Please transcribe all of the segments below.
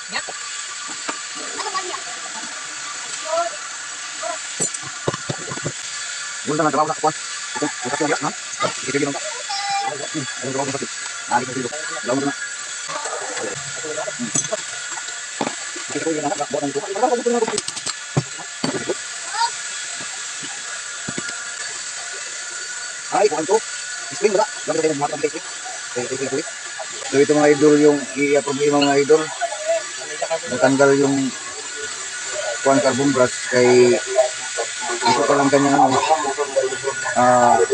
Mula na trabaho na kuan. Ito, bukas na ha. Ito din ang. Ano trabaho sa. Ari ko dito. Lawan na. Ito ko na buat ang ito. Ay, kuan to. Spring ba? Lawan tayo mga spring. So ito mga idol yung i-approve mga idol. Natanggal yung kuan carbon brush kay ito pa lang kanyang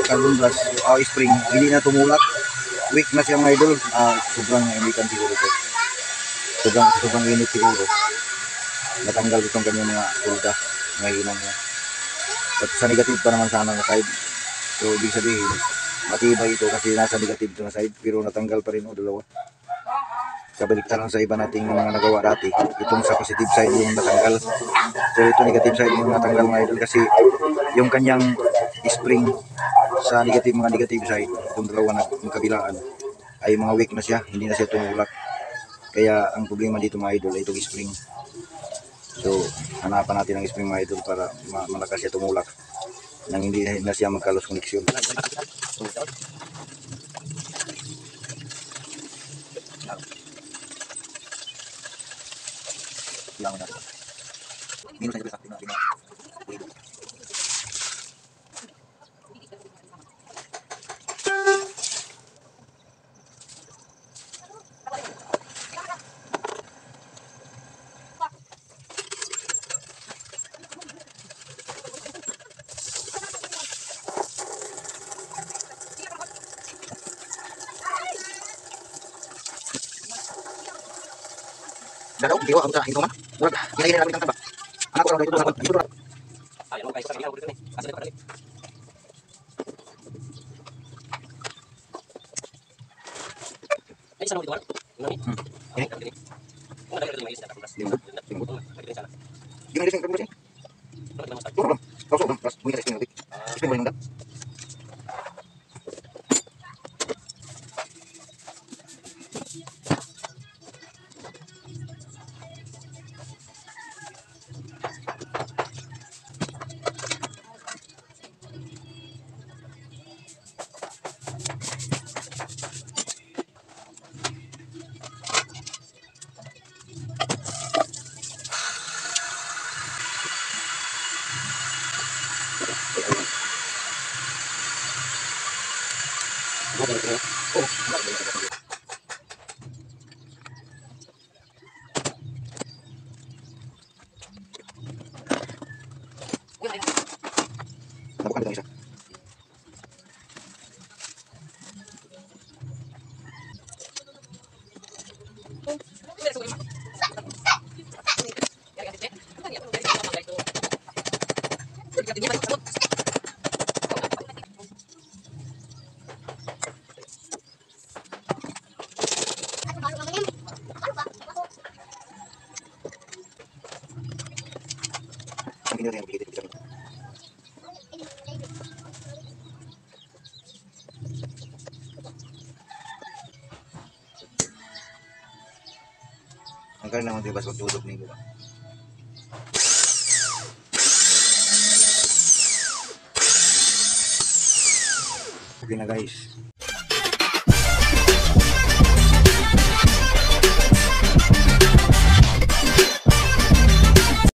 carbon brush spring, hindi na tumulak, weak na siya mga idol. Sobrang initan siguro ito, sobrang init siguro, natanggal itong kanyang mga pulga, mga hinang niya. At sa negative pa naman sana na side, so ibig sabihin matibay ito kasi nasa negative ito na side, pero natanggal pa rin dalawa. Kabaliktaran sa iba nating mga nagawa dati, itong sa positive side yung natanggal, so ito negative side yung natanggal mga idol, kasi yung kanyang spring sa mga negative side, itong dalawa na yung kabilaan ay mga weak na siya, hindi na siya tumulak. Kaya ang problema dito mga idol ay itong spring. So hanapan natin ang spring mga idol para malakas siya tumulak nang hindi na siya magka-loss connection. Minus na sa Dadaw, diwa ang sa ito man. Murag, hinayin namin ang tamba. Anak ko lang dito sa dito. Ay, ano kayo sa kanya dito ni. Asa dito dali. Ay, sana mo dito. Ini. Ini. Ano dali dito may isa tapos. Dito. Gimana sih kamu sih? Turun. Kau sudah pas punya istri nanti. Istri boleh enggak? Bukan kita bisa. Ini yang begitu bisa. Angkat naman di bas magtulog minggu ba. Okay na guys.